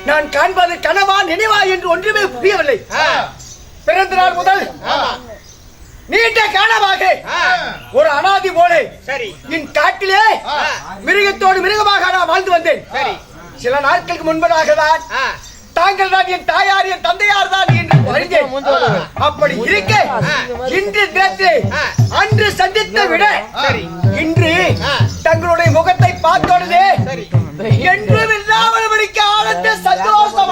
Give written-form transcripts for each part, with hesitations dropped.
நான் காண்பது கனவா நினைவா என்று ஒன்றுமே புரியவில்லை. பிறந்த நாள் முதல் நீண்ட காலமாக ஒரு அனாதி போல என் காட்டிலே மிருகத்தோடு மிருகமாக நான் வாழ்ந்து வந்தேன். சில நாட்களுக்கு முன்பதாக தான் தாங்கள் தான் என் தாயார் என் தந்தையார் தான் என்று அறிந்தேன். அப்படி இருக்க இன்று நேற்று அன்று சந்தித்த விட இன்று தங்களுடைய முகத்தை பார்த்தோடனே என்றும் இல்லாமல் படிக்க ஆனந்த சந்தோஷம்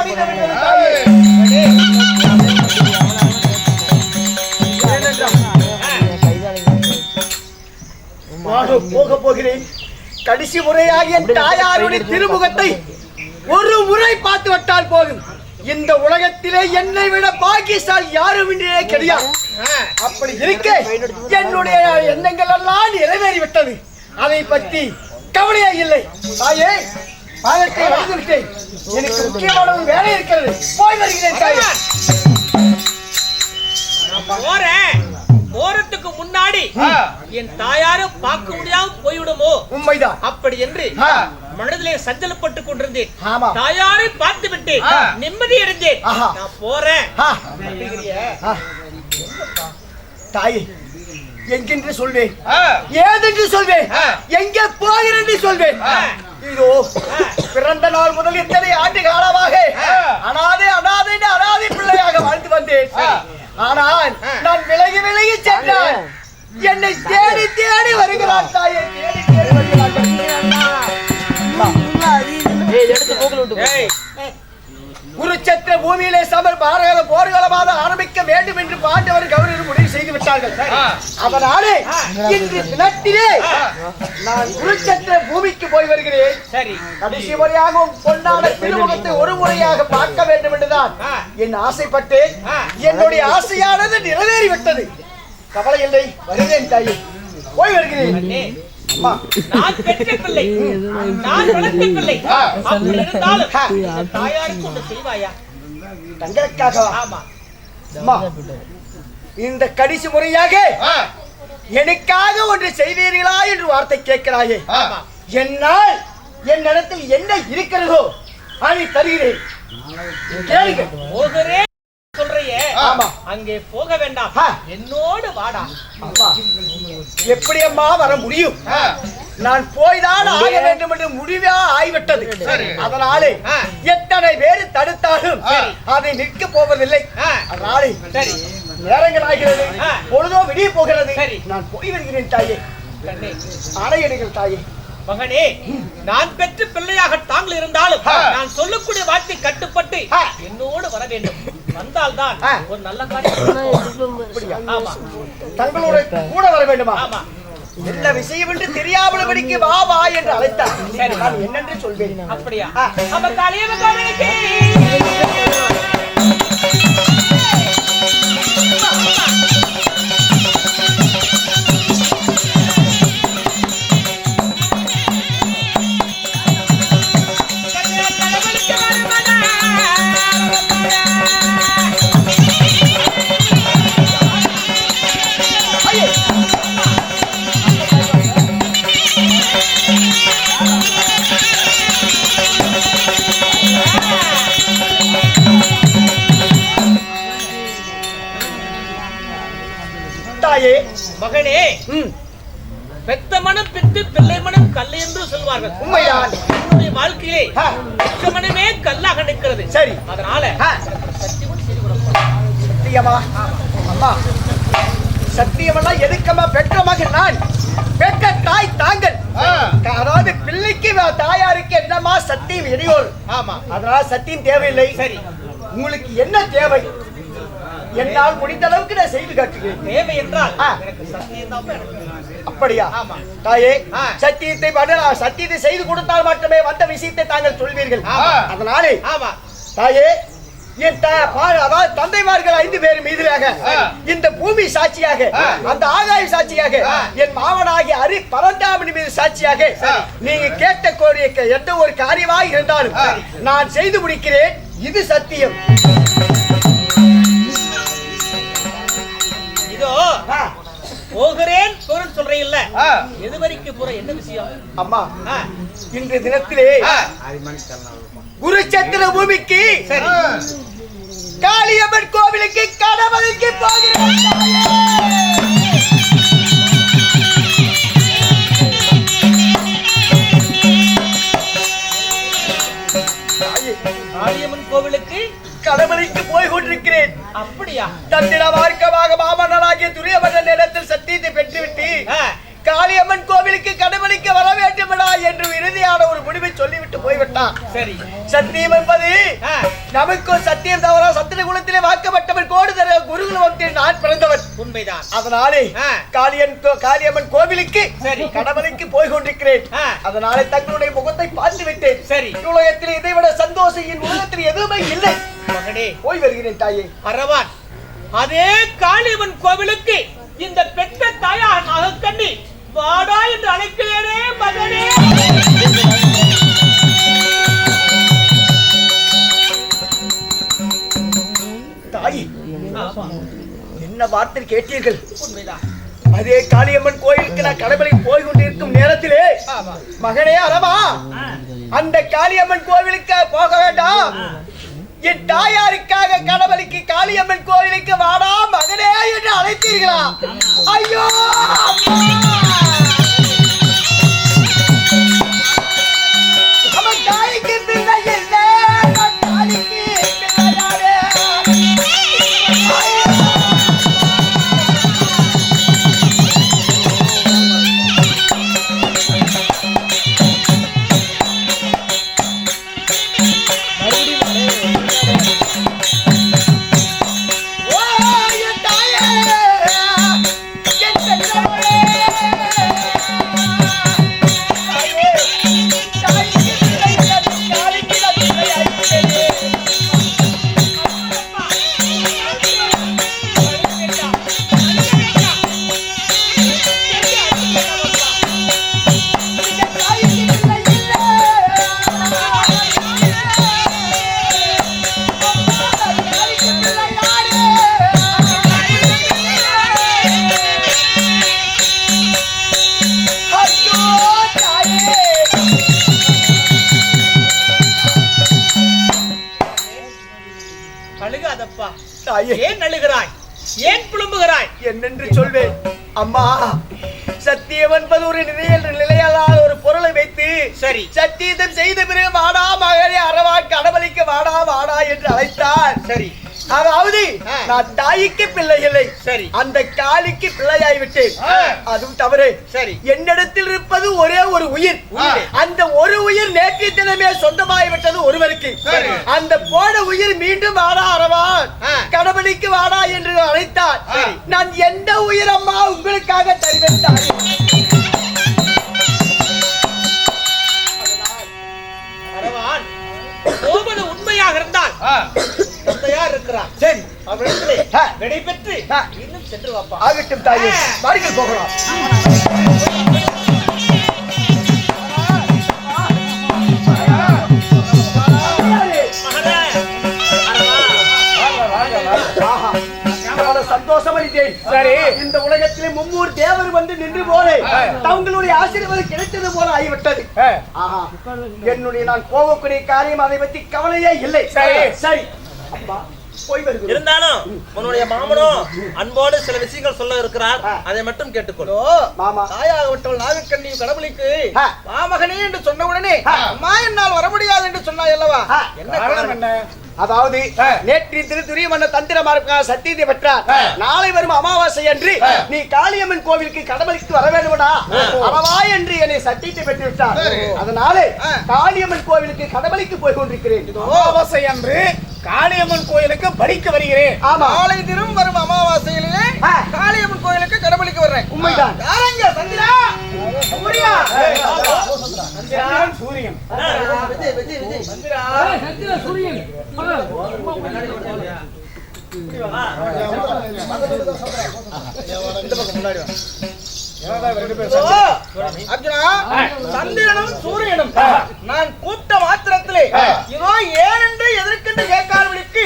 போக போகிறேன். கடைசி முறையாக என் தாயாருடைய திருமுகத்தை ஒரு முறை பார்த்து விட்டால் போதும். இந்த உலகத்திலே என்னை விட பாக்கியசாலி யாரும் கிடையாது. அப்படி இருக்க என்னுடைய எண்ணங்கள் எல்லாம் நிறைவேறிவிட்டது. அதை பற்றி கவலையே இல்லை. தாயே பாகத்தை வந்துவிட்டேன். எனக்கு முக்கியமான ஒரு வேலை இருக்கிறது. போய் வருகிறேன் தாயே. போறதுக்கு முன்னாடி என் தாயாரும் பார்க்க முடியாம போய்விடுமோ? உண்மைதான். அப்படி என்று மனதிலே சஞ்சலப்பட்டுக் கொண்டிருந்தேன். தாயாரை பார்த்து விட்டேன், நிம்மதி அடைந்தேன். நான் போறேன். தாயே எங்கென்று சொல்வேன், ஏதென்று சொல்வேன், எங்கே போகிறேன் என்று சொல்வேன். இதோ பிறந்த நாள் முதல் இத்தனை ஆண்டு காலமாக அனாதை அனாதை அனாதை பிள்ளையாக வாழ்ந்து வந்தேன். ஆனால் நான் விலகி விலகி சென்றான். என்னை தேடி தேடி வருகிறான் தாயே, தேடி தேடி வருகிறான். குருச்சத்திர பூமியிலே போர்க்களமாக ஆரம்பிக்க வேண்டும் என்று பாண்டவர் கௌரவர் முடிவு செய்து விட்டார்கள். அதனாலே இன்று தினத்திலே நான் குருச்சத்திர பூமிக்கு போய் வருகிறேன். கடைசி முறையாக பொன்னான திருமுகத்தை ஒரு முறையாக பார்க்க வேண்டும் என்றுதான் என் ஆசைப்பட்டேன். என்னுடைய ஆசையானது நிறைவேறிவிட்டது. கவலை இல்லை, வருகிறேன் தாயே, போய் வருகிறேன். நான் பெற்ற பிள்ளை, நான் வளர்த்த பிள்ளை. அப்படி இருந்தாலும் தாயாருக்கு ஒன்று செய்வாயா? தங்களுக்காக. ஆமா, இந்த கடைசி முறையாக எனக்காக ஒன்று செய்வீர்களா என்று வார்த்தை கேட்கிறாயே. என்னால் என் இடத்தில் என்ன இருக்கிறதோ அதை தருகிறேன். கேளுங்க. போகிறேன் சொல்றையே, அங்கே போக வேண்டாம், என்னோடு வாடா. எப்படி அம்மா வர முடியும்? நான் போய்தான் ஆக வேண்டும் என்று முடிவா ஆகிவிட்டது. அதனாலே எத்தனை பேர் தடுத்தாலும் அதை நிற்க போவதில்லை. அதனாலே நேரங்கள் ஆகிறது, பொழுதோ விடிய போகிறது. நான் போய் வருகிறேன் தாயே. ஆணையிடுங்கள் தாயே. மகனே, நான் பெற்ற பிள்ளையாக தாங்கள் இருந்தாலும் நான் சொல்லக்கூடிய வார்த்தை கட்டுப்பட்டு என்னோடு வர வேண்டும். வந்தால்தான் ஒரு நல்ல காரியம். ஆமா, தங்களோட கூட வர வேண்டுமா? ஆமா. என்ன விஷயம் என்று தெரியாமலபடிக்கு வா வா என்று அழைத்தார். சரி, நான் என்னென்று சொல்வேன். அப்படியா? அப்ப காலையில காலைக்கு மகனே, பெத்த மனம் பித்து பிள்ளை மனம் கல் என்று சொல்வார்கள். உண்மைதான். என்னுடைய வாழ்க்கையிலே பெத்த மனமே கல்லாக நிற்கிறது. சரி, அதனால சத்தியமா? அம்மா, சத்தியமெல்லாம் எதுக்கம்மா? பெற்ற மகன் நான், பெற்ற தாய் தாங்கள். அதாவது பிள்ளைக்கு தாயாருக்கு என்னமா சத்தியம் இடையோல். ஆமா, அதனால சத்தியம் தேவையில்லை. சரி, உங்களுக்கு என்ன தேவை? என்னால் முடிந்த அளவுக்கு நான் செய்து காட்டுகிறேன். தேவை என்றால் சத்தியம் தான். அப்படியா? தாயே, சத்தியத்தை சத்தியத்தை செய்து கொடுத்தால் மட்டுமே வந்த விஷயத்தை தாங்கள் சொல்வீர்கள். அதனாலே தாயே, என் அதாவது தந்தைமார்கள் 5 பேர் மீதுவாக, இந்த பூமி சாட்சியாக, அந்த ஆகாய சாட்சியாக, என் மாமனாகிய பரந்தாமணி மீது சாட்சியாக, நீங்க கேட்ட கோரிய எந்த ஒரு காரியமாக இருந்தாலும் நான் செய்து முடிக்கிறேன். இது சத்தியம். போகிறேன் பொருள் சொல்றீல்ல, எது வரைக்கும் போற என்ன விஷயம்? அம்மா, இன்று தினத்திலே குருச்சத்திர பூமிக்கு காளியம்மன் கோவிலுக்கு கடவுளுக்கு போகிறேன். காளியம்மன் கோவிலுக்கு கடவுளுக்கு போய் கொண்டிருக்கிறேன். அப்படியா? தந்திர மார்க்கமாக மாமன்னனாகிய துரியவர்மன் இடத்தில் சத்தியத்தை பெற்றுவிட்டு காளியம்மன் கோவிலுக்கு கடவுளுக்கு வர வேண்டுமடா என்று இறுதியான ஒரு முடிவை சொல்லிவிட்டு போய்விட்டான். சரி, சத்தியம் என்பது நமக்கு சத்தியம் தவிர சத்திர குலத்திலே வாக்கப்பட்டவன் கோடு தர குருகுலத்தில் நான் பிறந்தவன். உண்மைதான். அதனாலே காளியம்மன் கோவிலுக்கு கடவுளுக்கு போய் கொண்டிருக்கிறேன். அதனாலே தங்களுடைய முகத்தை பார்த்து விட்டேன். சரி, உலகத்தில் இதைவிட சந்தோஷம் என் உலகத்தில் எதுவுமே இல்லை. மகனே, போய் வருகிறேன் தாயே. அரவான், அதே காளியம்மன் கோவிலுக்கு இந்த பெற்ற தாயார் நாகக்கண்ணி வாடா என்று அழைக்கிறேனே மகனே. தாய், என்ன வார்த்தை கேட்டீர்கள்? உண்மைதான். அதே காளியம்மன் கோயிலுக்கு நான் கடவுளை போய் கொண்டிருக்கும் நேரத்திலே மகனே அரவா, அந்த காளியம்மன் கோவிலுக்கு போக வேண்டாம், என் தாயாருக்காக கடவுளுக்கு காளியம்மன் கோவிலுக்கு வாடா மகனே என்று அழைத்தீர்களா? ஐயோ, அவன் தாய்க்கு பிள்ளை இல்லை, தாலிக்கு பிள்ளையாரே. ஏன் அழுகிறாய்? ஏன் புலம்புகிறாய்? என்னென்று சொல்வேன் அம்மா? சத்தியம் என்பது ஒரு நிலையாளாத ஒரு பொருளை வைத்து சரி சத்தியத்தை செய்த பிறகு வாடா மகனே அரவா கடவுளுக்கு வாடா வாடா என்று அழைத்தார். சரி, அதாவது நான் தாய்க்கு பிள்ளை இல்லை, சரி. அந்த காளிக்கு பிள்ளையாய் விட்டேன். அதுவும் தவறு. சரி. என்னிடத்தில் இருப்பது ஒரே ஒரு உயிர். அந்த ஒரு உயிர் நேற்று தினமே சொந்தமாய் விட்டது ஒருவருக்கு. அந்த போன உயிர் மீண்டும் வாடா அரவான், கடவுளுக்கு வாடா என்று அழைத்தார். நான் எந்த உயிர் அம்மா உங்களுக்காக தருவேன்? அரவான் கோபது உண்மையாக இருந்தால் தந்தையார் இருக்கிறார். சரி, அவரிடத்திலே விடை பெற்று இன்னும் சென்று வாப்பா. ஆகட்டும் தாயே, வாருங்கள் போகலாம். சந்தோஷமளித்தேன். சரி, இந்த உலகத்திலே மும்மூர் தேவர் வந்து நின்று போலே தங்களுடைய ஆசீர்வாதம் கிடைத்தது போல ஆகிவிட்டது. என்னுடைய நான் போகக்கூடிய காரியம் அதை பற்றி கவலையே இல்லை. சரி அப்பா, போய் வருகிறேன். இருந்தாலும் உன்னுடைய மாமனும் அன்போடு சில விஷயங்கள் சொல்ல இருக்கிறார், அதை மட்டும் கேட்டுக்கொள்ளோ. மாமா, தாயாகப்பட்டவள் நாகக்கண்ணி கடவுளுக்கு மாமகனே என்று சொன்ன உடனே அம்மா என்னால் வர முடியாது என்று சொன்னாய் அல்லவா? என்ன காரணம் என்ன? அதாவது நேற்று திருத்துரிய மன்ன தந்திரமாக சத்தியத்தை பெற்றார். நாளை வரும் அமாவாசை அன்று நீ காளியம்மன் கோவிலுக்கு கடவுளுக்கு வர வேண்டுமடா அரவா என்று என்னை சத்தியத்தை பெற்று விட்டார். அதனாலே காளியம்மன் கோவிலுக்கு கடவுளுக்கு போய் கொண்டிருக்கிறேன். அமாவாசை அன்று காளியம்மன் கோயிலுக்கு படிக்க வருகிறேன். நாளை தினம் வரும் அமாவாசையிலே காளியம்மன் கோயிலுக்கு கடவுளுக்கு வர்றேன். உண்மைதான். யாரங்க? சந்திரா, சூர்யா, சூரியன், விஜய், விஜய், விஜய், சந்திரா, சூரியன். சந்திரனும் சூரியனும் நான் கூட்ட மாத்திரத்திலே இதோ ஏனென்று எதற்கென்று கேட்காதவர்களுக்கு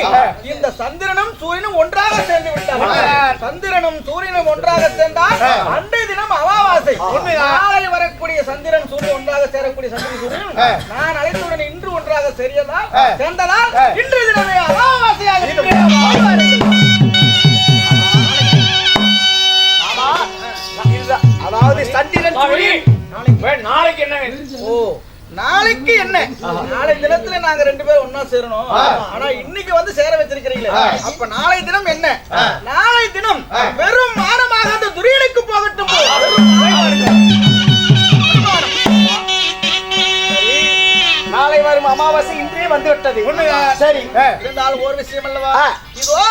இந்த சந்திரனும் சூரியனும் ஒன்றாக சேர்ந்து விட்டார். சந்திரனும் சூரியனும் ஒன்றாக சேர்ந்தால் அன்றைய தினம் அமாவாசை. நாளை வரக்கூடிய சந்திரன் சூரியன் ஒன்றாக சேரக்கூடிய சந்திரன் சூரியன் நான் அழைத்துடன் இன்று ஒன்றாக சேர்ந்ததால் இன்றைய தினமே அமாவாசையாக அதாவது சந்திரன் சூரியன் நாளைக்கு என்ன? ஓ, நாளைக்கு என்ன? நாளை தினத்துல நாங்க ரெண்டு பேரும் ஒன்னா சேரணும். ஆனா இன்னைக்கு வந்து சேர வச்சிருக்கிறீங்களே, அப்ப நாளை தினம் என்ன? நாளை தினம் வெறும் மானமாக அந்த துரியனுக்கு போகட்டும். நாளை வரும் அமாவாசை இன்றே வந்து விட்டது. சரி, இருந்தாலும் ஒரு விஷயம் அல்லவா, இதோ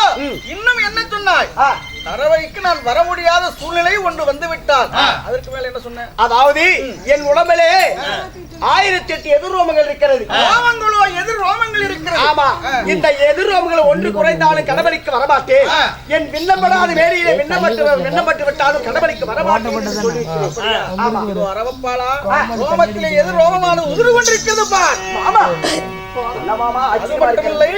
இன்னும் என்ன சொன்னாய்? தரவைக்கு நான் வர முடியாத சூழ்நிலை ஒன்று வந்து விட்டால் அதற்கு மேல என்ன சொன்னேன்? அதாவது என் உடம்பிலே 1008 எதிர்ரோமங்கள் இருக்கிறது. ரோமங்களோ எதிர் ரோமங்கள் இருக்கிறது. ஆமா, இந்த எதிர்ரோமங்கள் ஒன்று குறைந்தாலும் கடவுளுக்கு வரமாட்டேன். என் விண்ணப்படாத வேலையிலே விண்ணப்பட்டு விட்டாலும் கடவுளுக்கு வரமாட்டேன். ஆமா, இதோ அரவப்பாளா ரோமத்திலே எதிர் ரோமமான உதிர் கொண்டிருக்கிறது பார். ஆமா, அது மட்டுமில்லை,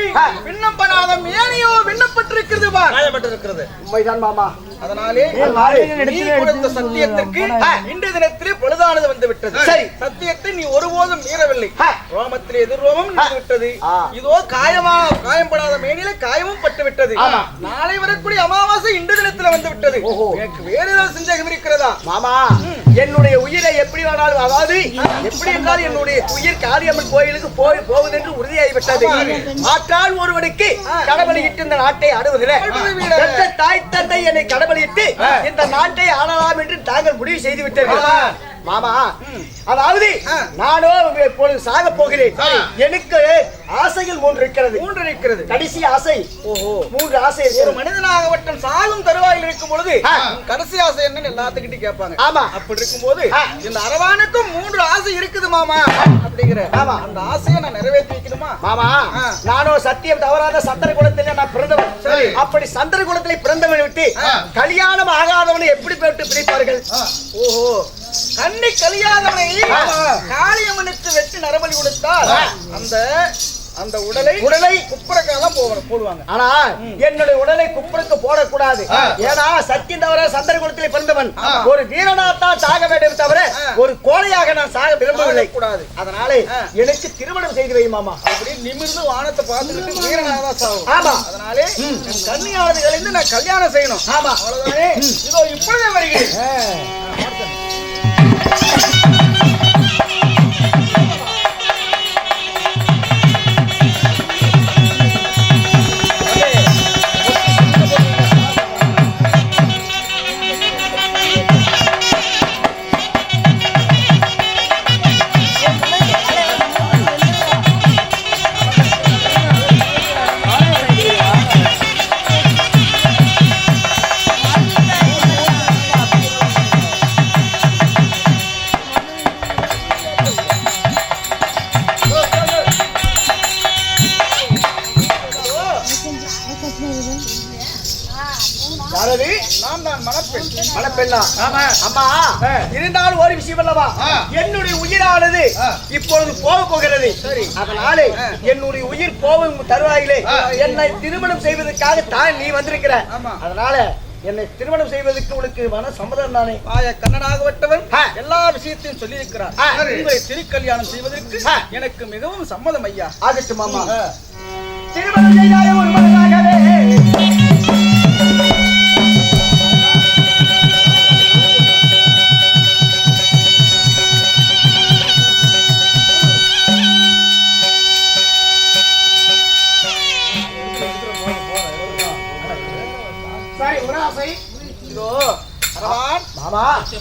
விண்ணப்பனாத மேனியோ விண்ணப்பட்டிருக்கிறது பார். காயப்பட்டிருக்கிறது. உண்மைதான் மாமா. அதனாலே நீ கொடுத்த சத்தியத்திற்கு இன்றைய தினத்திலே பொழுதானது வந்து விட்டது. சரி, சத்தியத்தை நீ ஒருபோதும் மீறவில்லை. ரோமத்திலே எதிர் ரோமம் நின்று விட்டது. இதோ காயம்படாத மேனிலே காயமும் பட்டு விட்டது. நாளை வரக்கூடிய அமாவாசை இன்றைய தினத்துல வந்து விட்டது. எனக்கு வேறு ஏதாவது சந்தேகம் இருக்கிறதா? மாமா, என்னுடைய உயிரை எப்படி வேணாலும், அதாவது எப்படி என்றால் என்னுடைய உயிர் காளியம்மன் கோயிலுக்கு போகுது என்று உறுதியாகிவிட்டது. மாற்றால் ஒருவனுக்கு கடவுளிட்டு இந்த நாட்டை ஆடுவதில்லை. தாய் தந்தை என்னை கடவுளிட்டு இந்த நாட்டை ஆளலாம் என்று தாங்கள் முடிவு செய்து விட்டீர்கள். மாமா, அதாவது நானோ இப்பொழுது சாக போகிறேன். எனக்கு ஆசைகள் 3 இருக்கிறது. கடைசி ஆசை 3 ஆசை. ஒரு மனிதனாகவட்டம் சாகும் தருவாயில் இருக்கும் பொழுது கடைசி ஆசை என்னன்னு எல்லாத்துக்கிட்டும் கேட்பாங்க. ஆமா, அப்படி இருக்கும்போது இந்த அரவானுக்கும் 3 ஆசை இருக்குது மாமா அப்படிங்கிற. அந்த ஆசையை நான் நிறைவேற்றி வைக்கணுமா? மாமா, நானோ சத்தியம் தவறாத சந்திர குலத்திலே நான் பிறந்தவன். அப்படி சந்திர குலத்திலே பிறந்தவனை விட்டு கல்யாணம் ஆகாதவனை எப்படி போட்டு பிடிப்பார்கள்? ஓஹோ, கண்ணி கலியாதவனை காளியம்மனுக்கு வெட்டி நரபலி கொடுத்தால் அந்த உடலை குப்புறக்கெல்லாம் போடுவாங்க. ஆனா என்னுடைய உடலை குப்புறக்கு போடக்கூடாது. ஏன்னா சத்தியம் தவிர சந்திர குலத்திலே பிறந்தவன் ஒரு வீரனாத்தா சாக வேண்டும் தவிர ஒரு கோழையாக நான் சாக விரும்பவில்லை கூடாது. அதனால எனக்கு திருமணம் செய்து வை மாமா. அப்படி நிமிர்ந்து வானத்தை பார்த்துக்கிட்டு வீரனாக சாகும். ஆமா, அதனாலே கன்னியானது கழிந்து நான் கல்யாணம் செய்யணும். ஆமா, அவ்வளவுதானே. இதோ இப்பொழுதே வருகிறேன். மணப்பெண்ணா? அம்மா, இருந்தாலும் ஒரு விஷயம் அல்லவா, என்னுடைய உயிரானது இப்பொழுது போக போகிறது. அதனாலே என்னுடைய உயிர் போகும் தருவாயிலே என்னை திருமணம் செய்வதற்காக தான் நீ வந்திருக்கிற. அதனால என்னை திருமணம் செய்வதற்கு உனக்கு மன சம்மதம் தானே? கண்ணனாகப்பட்டவன் எல்லா விஷயத்தையும் சொல்லி இருக்கிறார். உங்களை திருக்கல்யாணம் செய்வதற்கு எனக்கு மிகவும் சம்மதம் ஐயா. ஆகட்டும் மாமா, திருமணம் செய்தாய ஒரு மகனாகவே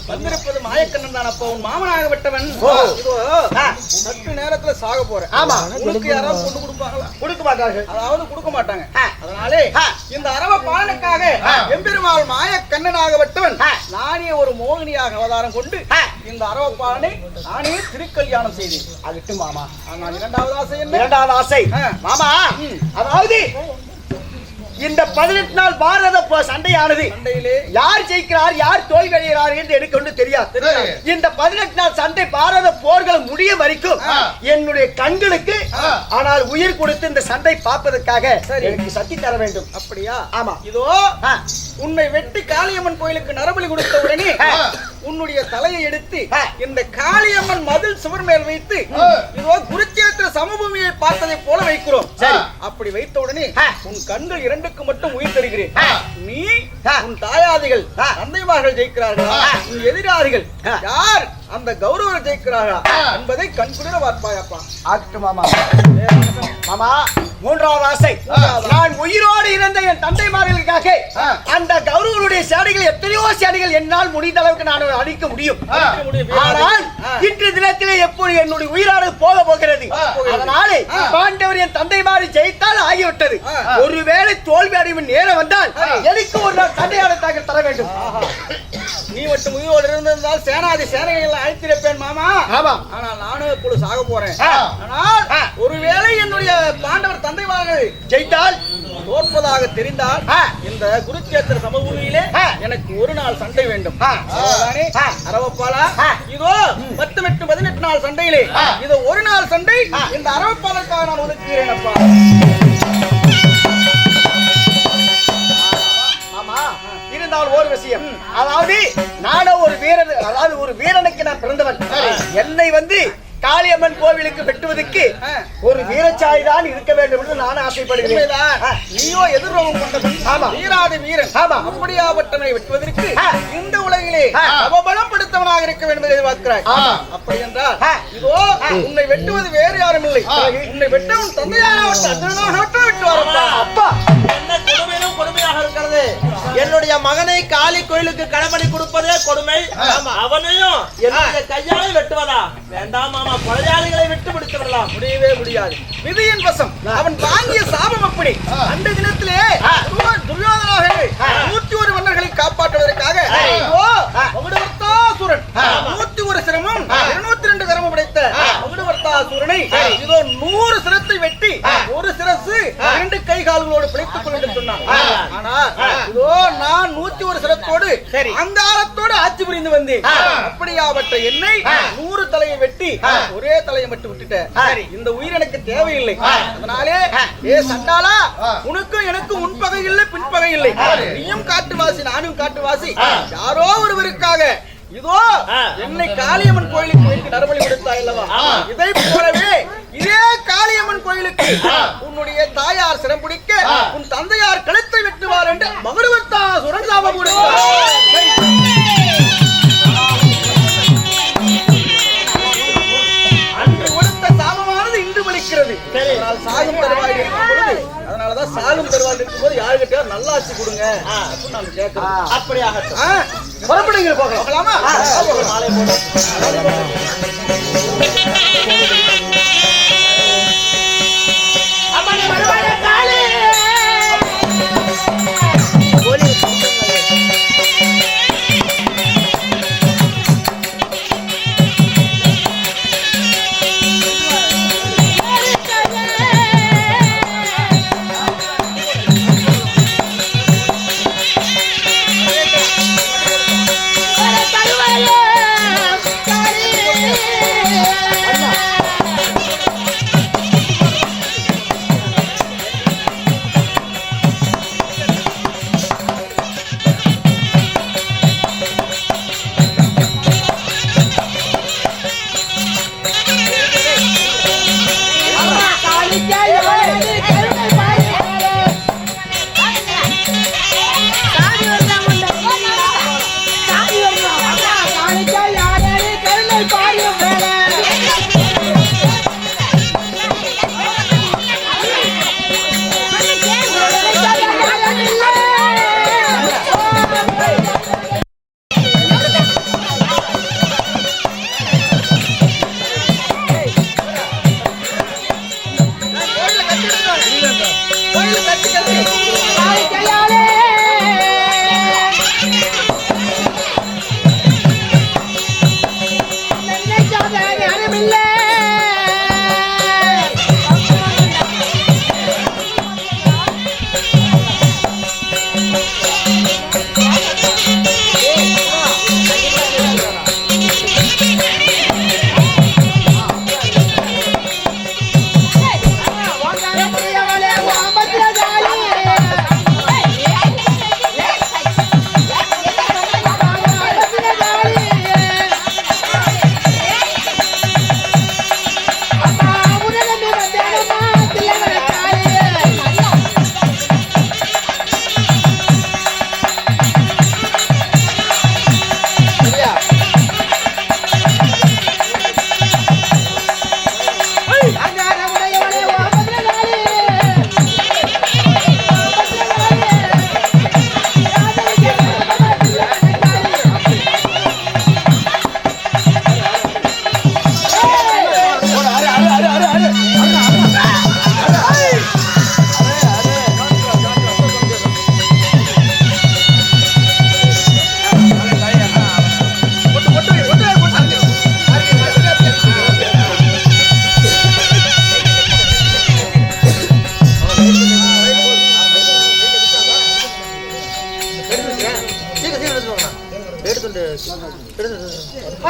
வந்திருப்பது மாயக்கண்ணன் தான். அப்போ உன் மாமனாகப்பட்டவன் இதோ சற்று நேரத்துல சாக போறேன். ஆமா, உனக்கு யாராவது பொண்ணு கொடுப்பாங்களா? கொடுக்க மாட்டார்கள். அதாவது கொடுக்க மாட்டாங்க. அதனாலே இந்த அரவ பாலனுக்காக எம்பெருமாள் மாயக்கண்ணனாகப்பட்டவன் நானே ஒரு மோகினியாக அவதாரம் கொண்டு இந்த அரவ பாலனை நானே திருக்கல்யாணம் செய்தேன். அதுக்கு மாமா, ஆனால் இரண்டாவது ஆசை என்ன? இரண்டாவது ஆசை மாமா, அதாவது இந்த 18 நாள் பாரத சண்டையானது யார் ஜெயிக்கிறார் யார் தோல்வி அடைகிறார் என்று எனக்கு ஒன்று தெரியாது. இந்த 18 நாள் சண்டை பாரத போர்கள் முடிய வரைக்கும் என்னுடைய கண்களுக்கு ஆனால் உயிர் கொடுத்து இந்த சண்டை பார்ப்பதற்காக எனக்கு சக்தி தர வேண்டும். அப்படியா? ஆமா. இதோ உன்னை வெட்டி காளியம்மன் கோயிலுக்கு நரபலி கொடுத்த உடனே உன்னுடைய தலையை எடுத்து இந்த காளியம்மன் மதில் சுவர் மேல் வைத்து இதோ குருச்சேத்திர சமபூமியை பார்த்ததை போல வைக்கிறோம். அப்படி வைத்த உடனே உன் கண்கள் இரண்டுக்கு மட்டும் உயிர் தருகிறேன். நீ உன் தாயாதிகள் தந்தைமார்கள் ஜெயிக்கிறார்களா, உன் எதிராளிகள் யார் அந்த கௌரவர் ஜெயிக்கிறார்களா என்பதை கண்குளிர பார்ப்பாயப்பா. ஆகட்டும் மாமா. மாமா, மூன்றாவது ஆசை, நான் உயிரோடு இருந்த என் தந்தைமார்களுக்காக அந்த கௌரவருடைய சேடைகள் எத்தனையோ சேடைகள் என்னால் முடிந்த அளவுக்கு நான் அழிக்க முடியும். ஆனால் இன்று தினத்திலே எப்படி என்னுடைய உயிரானது போக போகிறது. அதனாலே பாண்டவர் என் தந்தைமாரை ஜெயித்தால் ஆகிவிட்டது. ஒருவேளை தோல்வி அடையும் நேரம் வந்தால் எனக்கு ஒரு நாள் தந்தையான தாக்கல் தர வேண்டும். நீ மட்டும் உயிரோடு இருந்திருந்தால் சேனாதி சேனைகள் அழைத்திருப்பேன் மாமா. ஆனால் நானும் இப்பொழுது சாக போறேன். ஆனால் ஒருவேளை என்னுடைய பாண்டவர் தந்தைமார்கள் ஜெயித்தால் தோற்பதாக தெரிந்தால் இந்த குருச்சேத்திர சமபூமியிலே எனக்கு ஒரு நாள் சண்டை வேண்டும். அரவப்பாலா, இதோ 18 நாள் சண்டையிலே இது ஒரு நாள் சண்டை இந்த அரவப்பாலுக்காக நான் ஒதுக்குகிறேன் அப்பா. இருந்தால் ஒரு விஷயம், அதாவது நானும் ஒரு வீரன், அதாவது ஒரு வீரனுக்கு நான் பிறந்தவன். என்னை வந்து காளியம்மன் கோவிலுக்கு வெட்டுவதற்கு ஒரு வீரச்சாய் தான் இருக்க வேண்டும் என்று நான் ஆசைப்படுகிறேன். நீயோ எதிர்ரோகம் கொண்டவன், வீராதி வீரன். அப்படியாப்பட்டவனை வெட்டுவதற்கு இந்த உலகிலே அவபலம் படுத்தவனாக இருக்க வேண்டும் என்று எதிர்பார்க்கிறாய். அப்படி என்றால் இதோ உன்னை வெட்டுவது வேறு யாரும் இல்லை, உன்னை வெட்ட உன் தந்தையாக வெட்டுவாரப்பா. அப்பா, என்ன கொடுமையிலும் கொடுமையாக இருக்கிறது. என்னுடைய மகனை காளி கோயிலுக்கு கடமணி கொடுப்பதே கொடுமை. அவனையும் என்னுடைய கையாலே வெட்டுவதா? வேண்டாம் மாமா, கொலையாளிகளை விட்டு பிடித்து விடலாம். முடியவே முடியாது. விதியின் வசம் அவன் வாங்கிய சாபம் அப்படி. அந்த தினத்திலே துரியோதனாக 101 மன்னர்களை காப்பாற்றுவதற்காக 101 சிரமம் 202 கரமும் படைத்த மகுடவர்த்தாசூரனை இதோ 100 சிரத்தை வெட்டி ஒரு சிரசு 2 கை கால்களோடு பிழைத்துக் கொள்ள சொன்னான். ஆனால் இதோ நான் 101 சிரத்தோடு அங்காரத்தோடு ஆட்சி புரிந்து வந்தேன். அப்படியாவற்ற என்னை 100 தலையை வெட்டி ஒரே தலையை மட்டும் விட்டுட்ட. இந்த உயிர் எனக்கு தேவையில்லை. அதனாலே ஏ சண்டாளா, உனக்கும் எனக்கும் முன்பகை இல்லை பின்பகை இல்லை. நீயும் காட்டுவாசி நானும் காட்டுவாசி. யாரோ ஒருவருக்காக இதோ என்னை காளியம்மன் கோயிலுக்கு வைத்து நரபலி கொடுத்தாய் அல்லவா? இதை போலவே இதே காளியம்மன் கோயிலுக்கு உன்னுடைய தாயார் சிரம் பிடிக்க உன் தந்தையார் கழுத்தை வெட்டுவார் என்று மகுடவர்த்தாசூரன் சாபம் கொடுத்தார். அன்று கொடுத்த சாபமானது இன்று பலிக்கிறது. சாகும் தருவாயில் இருக்கும் பொழுது, அதனாலதான் சாகும் தருவாயில் இருக்கும் போது யாருக்கிட்ட நல்லாட்சி கொடுங்க அப்படின்னு நான் கேட்கிறேன். அப்படியாகட்டும், புறப்படுங்க, போகலாமா? மாலை போட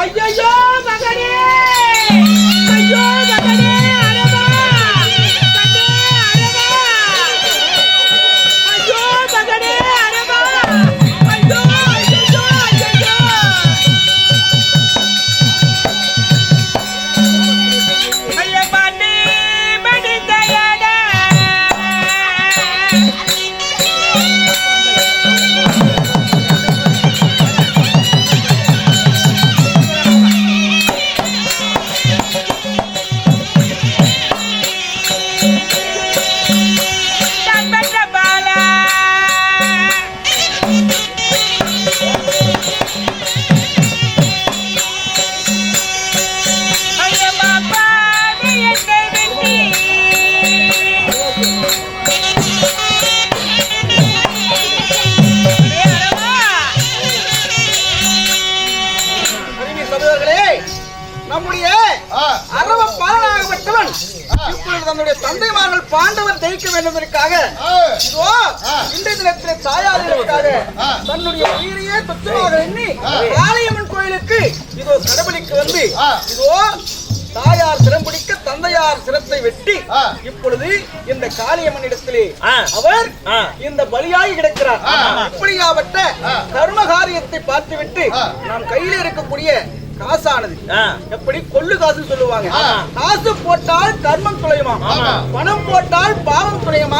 ஐயோ மகனே, ஐயோ மகனே, அரவா மகனே, அரவா, ஐயோ மகனே, அரவா, ஐயோ ஐயோ ஐயோ, ஐயா பாட்டி மடிந்தயடா, நம்முடைய அரவ பாலனாகப்பட்டவன் இப்பொழுது தன்னுடைய தந்தைமார்கள் பாண்டவர் ஜெயிக்க வேண்டுவதற்காக இதோ இன்றைய தினத்திலே தாயார்களுக்காக தன்னுடைய உயிரையே துச்சமாக எண்ணி காளியம்மன் கோயிலுக்கு இதோ கடவுளுக்கு வந்து இதோ தாயார் சிரம் பிடிக்க தந்தையார் சிரத்தை வெட்டி இப்பொழுது இந்த காளியம்மன் இடத்திலே அவர் இந்த பலியாகி கிடக்கிறார். இப்படியாவட்ட கர்ம காரியத்தை பார்த்துவிட்டு நாம் கையில் இருக்கக்கூடிய காசானது எப்படி கொள்ளு காசு சொல்லுவாங்க. காசு போட்டால் கர்மம் துளையுமா, பணம் போட்டால் பாவம் துளையுமா,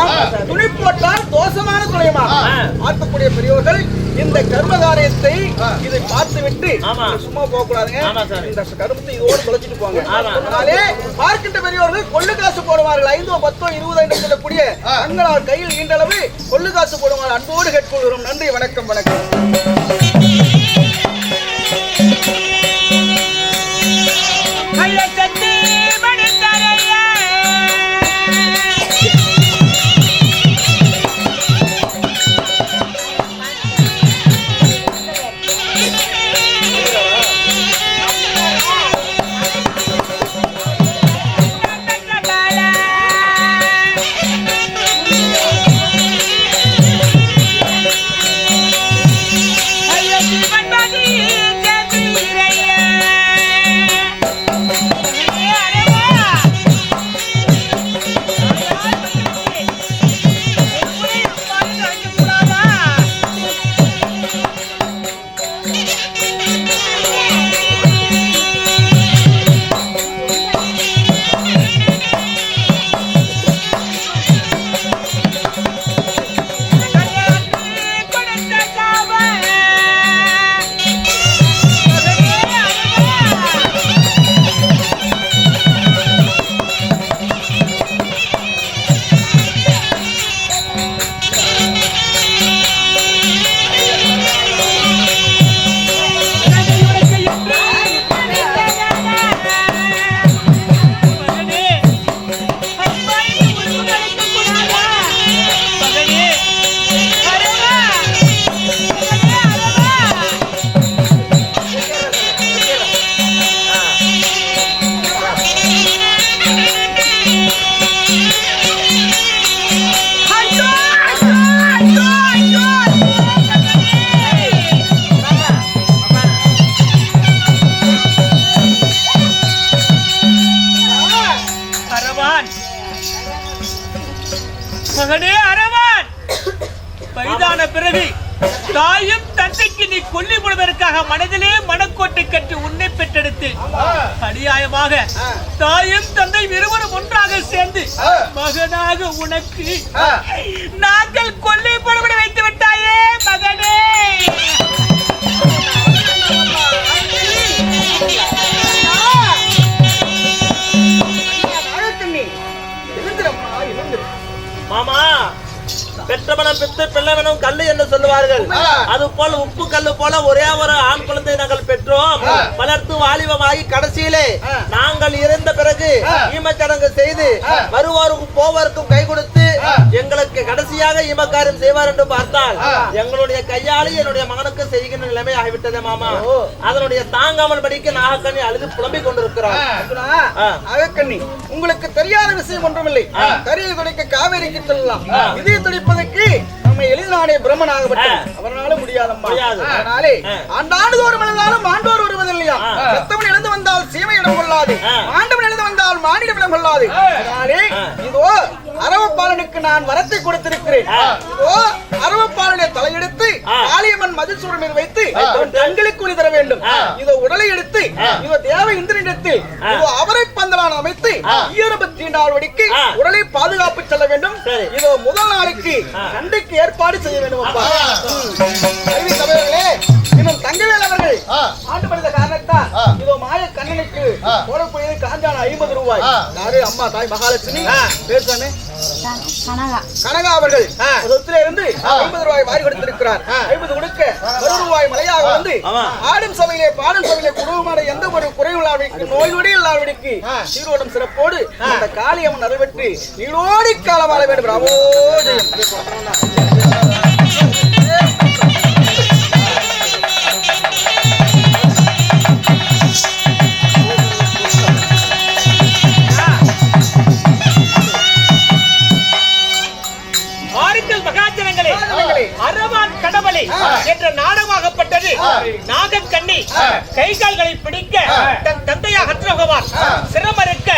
துணி போட்டால் தோஷமான துளையுமா. பார்க்கக்கூடிய பெரியவர்கள் இந்த கர்ம காரியத்தை இதை பார்த்து விட்டு சும்மா போக கூடாதுங்க. இந்த கர்மத்தை இதோடு தொலைச்சிட்டு போங்க. அதனாலே பார்க்கின்ற பெரியவர்கள் கொள்ளு காசு போடுவார்கள். 5 10 20 என்று சொல்லக்கூடிய தங்களால் கையில் ஈண்டளவு கொள்ளு காசு போடுவார்கள். அன்போடு கேட்கொள்கிறோம். நன்றி, வணக்கம், வணக்கம். மகனே அரவான், வயதான பிறகு தாயும் தந்தைக்கு நீ கொல்லி போடுவதற்காக மனதிலே மனக்கோட்டை கட்டி உன்னை பெற்றெடுத்து அநியாயமாக தாயும் தந்தை இருவரும் ஒன்றாக சேர்ந்து மகனாக உனக்கு நாங்கள் கொல்லி போடுபட வைத்து விட்டாயே மகனே. மாமா, பெற்றவனம் பித்து பிள்ளைவனும் கல்லு என்று சொல்லுவார்கள். அது போல் உப்பு கல்லு போல ஒரே ஒரு ஆண் குழந்தை நாங்கள் பெற்றோம். வளர்த்து வாலிபமாகி கடைசியிலே நாங்கள் இறந்த பிறகு ஈமச்சடங்கு செய்து வருவோருக்கும் போவோருக்கும் கை கொடுத்து எங்களுக்கு கடைசியாக ஈமக்காரியம் செய்வார் என்று பார்த்தால் எங்களுடைய கையாளி என்னுடைய மகனுக்கு செய்கின்ற நிலைமை ஆகிவிட்டதே மாமா. அதனுடைய தாங்காமல் படிக்க நாகக்கண்ணி அழுது புலம்பிக் கொண்டிருக்கிறார். நாகக்கண்ணி, உங்களுக்கு தெரியாத விஷயம் ஒன்றுமில்லை. கரியை துடைக்க காவேரிக்கு செல்லலாம். இதய துடிப்பதற்கு நம்ம எளிதானே பிரம்மனாகப்பட்டோம். அவரால முடியாதம்மா. அதனாலே ஆண்டாண்டுதோறும் எழுந்தாலும் ஆண்டோர் வருவதில்லையா. செத்தவன் எழுந்து வந்தால் சீமை இடம் கொள்ளாது, ஆண்டவன் எழுந்து வந்தால் மானிடம் இடம் கொள்ளாது. அதனாலே இதோ அரவப்பாலனுக்கு நான் வரத்தை கொடுத்திருக்கிறேன். இதோ அரவப்பாலனை தலையெடுத்து காளியம்மன் மதிசூரன் மீது வைத்து தங்களுக்கு ஒளி தர வேண்டும். இதோ உடலை எடுத்து இதோ தேவ இந்திரனிடத்தில் இதோ அவரை பந்தலான அமைத்து 24 நாள் வரைக்கு உடலை பாதுகாப்பு செல்ல வேண்டும். இதோ முதல் நாளுக்கு சண்டைக்கு ஏற்பாடு செய்ய வேண்டும். இன்னும் தங்கவேல் அவர்கள் ஆண்டு படித்த காரணத்தால் இதோ மாய கண்ணனுக்கு போடக்கூடியது காஞ்சான 50 ரூபாய். யாரு? அம்மா தாய் மகாலட்சுமி பேசானே கனகா அவர்கள் சொத்துல இருந்து 50 ரூபாய் வாரி கொடுத்திருக்கிறார். 50 கொடுக்க 1 ரூபாய் மலையாக வந்து ஆடும் சபையிலே பாடும் சபையிலே குடும்பமான எந்த ஒரு குறைவில்லாவிற்கு நோய்நொடி இல்லாவிற்கு சீரோடும் சிறப்போடு அந்த காளியம்மன் அருள்பெற்று நீடோடி காலம் வாழ வேண்டும். ராமோ அரவான் கடவுளை என்ற நாடகமாகப்பட்டது. நாகக்கண்ணி கை கால்களை பிடிக்க தன் தந்தையாக அற்றபகவான் சிரமறுக்க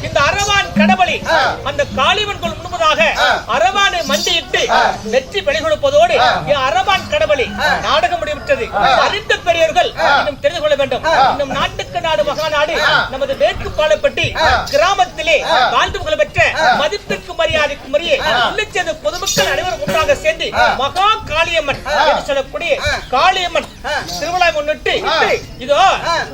இந்த அரவான் கடவுளை அந்த காளிவன் கொள் முன்பதாக அரவானை மண்டியிட்டு நெற்றி வெளி கொடுப்பதோடு அரவான் கடவுளை நாடகம் முடிவிட்டது. அறிந்த பெரியவர்கள் இன்னும் தெரிந்து கொள்ள வேண்டும். இன்னும் நாட்டுக்கு நாடு மகாநாடு நமது மேற்கு பாலப்பட்டி கிராமத்திலே வாழ்ந்து புகழ் பெற்ற மதிப்பிற்கு மரியாதைக்கு மரியே உள்ளிச்சது பொதுமக்கள் அனைவரும் ஒன்றாக சேர்ந்து மகா காளியம்மன் என்று சொல்லக்கூடிய காளியம்மன் திருவிழா முன்னிட்டு இதோ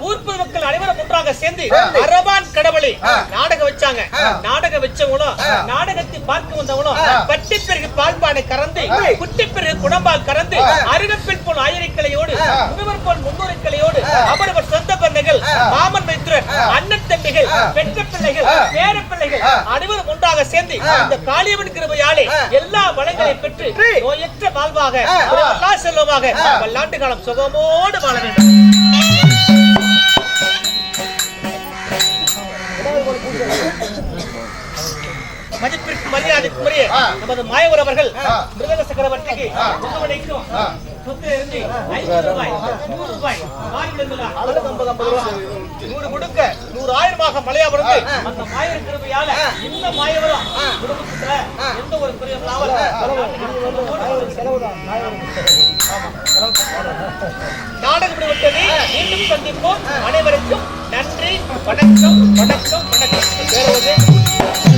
ஊர் பொதுமக்கள் அனைவரும் ஒன்றாக சேர்ந்து அரவான் கடவுளை நாடகம் வச்சாங்க. நாடகம் வச்சவங்களும் நாடகத்தை பார்க்க வந்தவங்களும் பட்டி பிறகு பால்பானை கறந்து குட்டி பிறகு குடம்பால் கறந்து அருகப்பில் போல் ஆயிரக்கலையோடு முகவர் போல் 300 கிளையோடு அவரவர் சொந்த பந்தங்கள் மாமன் மைத்துரர் அண்ணன் தம்பிகள் பெற்ற பிள்ளைகள் பேர பிள்ளைகள் அனைவரும் ஒன்றாக சேர்ந்து இந்த காளியம்மன் கிருபையாலே எல்லா வளங்களை பெற்று நோயற்ற வாழ்வாக எல்லா செல்வமாக பல்லாண்டு காலம் சுகமோடு வாழ வேண்டும். மதிப்பிற்கு மரியாதைக்கு முறையே நமது மாயவர் அவர்கள் மிருதங்க சக்கரவர்த்திக்கு முகவனைக்கும் சொத்து இருந்து 50 ரூபாய் 100 ரூபாய் மாறி விடுங்களா 50 ரூபாய் 100 கொடுக்க 100,000 மலையா விடுங்க. அந்த மாயவர் கிருபையால இந்த மாயவரும் குடும்பத்துல எந்த ஒரு குறையும் இல்லாமல் நாடகம் விட்டது. மீண்டும் சந்திப்போம். அனைவருக்கும் நன்றி. வணக்கம் வணக்கம் வணக்கம்.